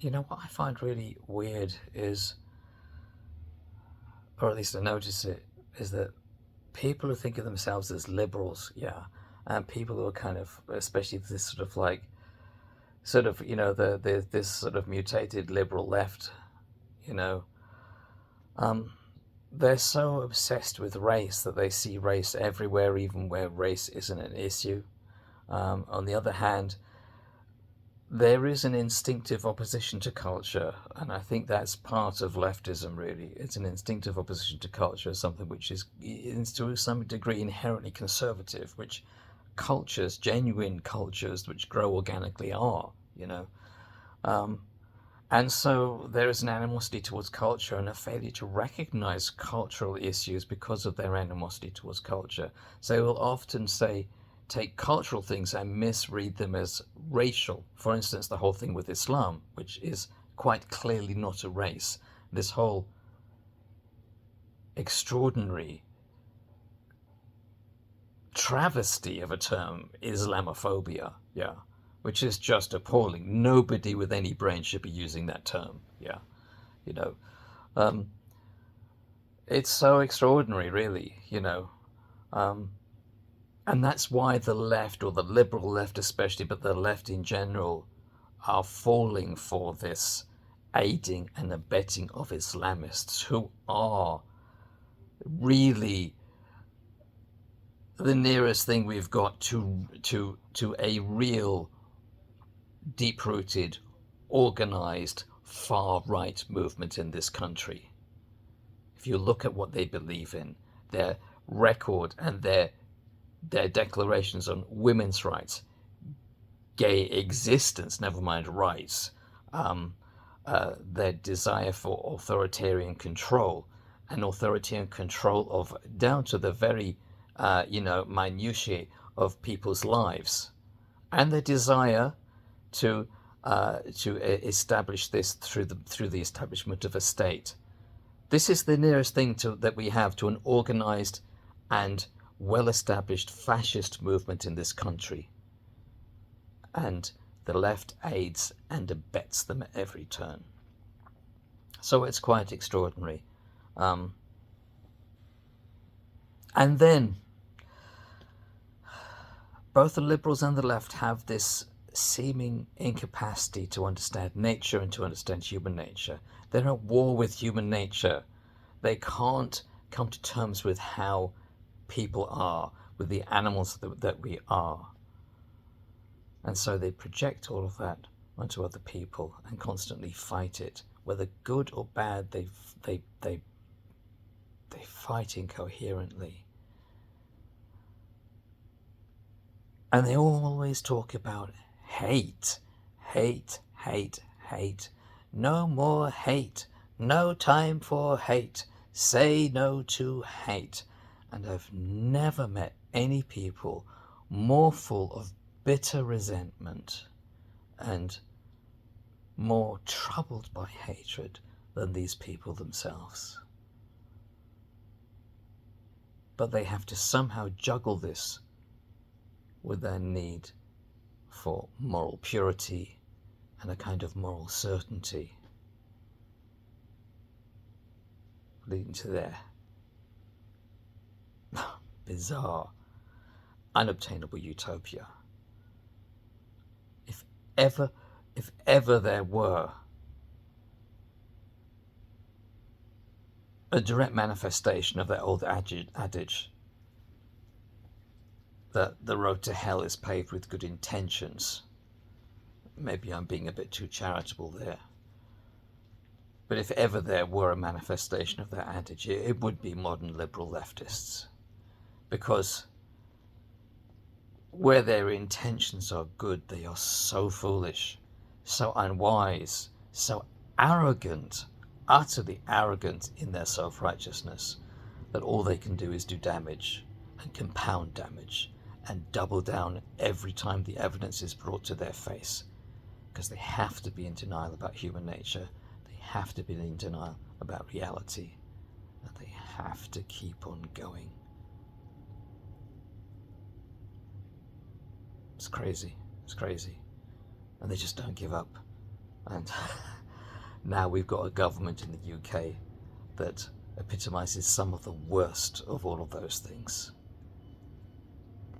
you know what I find really weird is, or at least I notice it, is that people who think of themselves as liberals, yeah, and people who are kind of, especially this sort of like, sort of, this sort of mutated liberal left, you know, um, they're so obsessed with race that they see race everywhere, even where race isn't an issue. On the other hand, there is an instinctive opposition to culture, and I think that's part of leftism, really. It's an instinctive opposition to culture, something which is, to some degree, inherently conservative, which cultures, genuine cultures, which grow organically are, you know. Um, and so there is an animosity towards culture and a failure to recognize cultural issues because of their animosity towards culture. So they will often say, take cultural things and misread them as racial. For instance, the whole thing with Islam, which is quite clearly not a race. This whole extraordinary travesty of a term, Islamophobia, yeah, which is just appalling. Nobody with any brain should be using that term, yeah, you know. Um, it's so extraordinary, really, you know. Um, and that's why the left, or the liberal left especially, but the left in general, are falling for this aiding and abetting of Islamists who are really the nearest thing we've got to a real deep-rooted, organized far-right movement in this country. If you look at what they believe in, their record and their declarations on women's rights, gay existence, never mind rights, their desire for authoritarian control, and authoritarian control of down to the very, minutiae of people's lives, and their desire to establish this through the establishment of a state. This is the nearest thing that we have to an organized and well-established fascist movement in this country. And the left aids and abets them at every turn. So it's quite extraordinary. And then both the liberals and the left have this seeming incapacity to understand nature and to understand human nature. They're at war with human nature. They can't come to terms with how people are, with the animals that we are. And so they project all of that onto other people and constantly fight it. Whether good or bad, they fight incoherently. And they always talk about hate, hate, hate, hate. No more hate. No time for hate. Say no to hate. And I've never met any people more full of bitter resentment and more troubled by hatred than these people themselves. But they have to somehow juggle this with their need for moral purity and a kind of moral certainty, leading to their bizarre, unobtainable utopia. If ever there were a direct manifestation of that old adage that the road to hell is paved with good intentions, maybe I'm being a bit too charitable there, but if ever there were a manifestation of that adage, it would be modern liberal leftists. Because where their intentions are good, they are so foolish, so unwise, so arrogant, utterly arrogant in their self-righteousness, that all they can do is do damage and compound damage and double down every time the evidence is brought to their face, because they have to be in denial about human nature, they have to be in denial about reality, and they have to keep on going. It's crazy, and they just don't give up. And now we've got a government in the UK that epitomizes some of the worst of all of those things.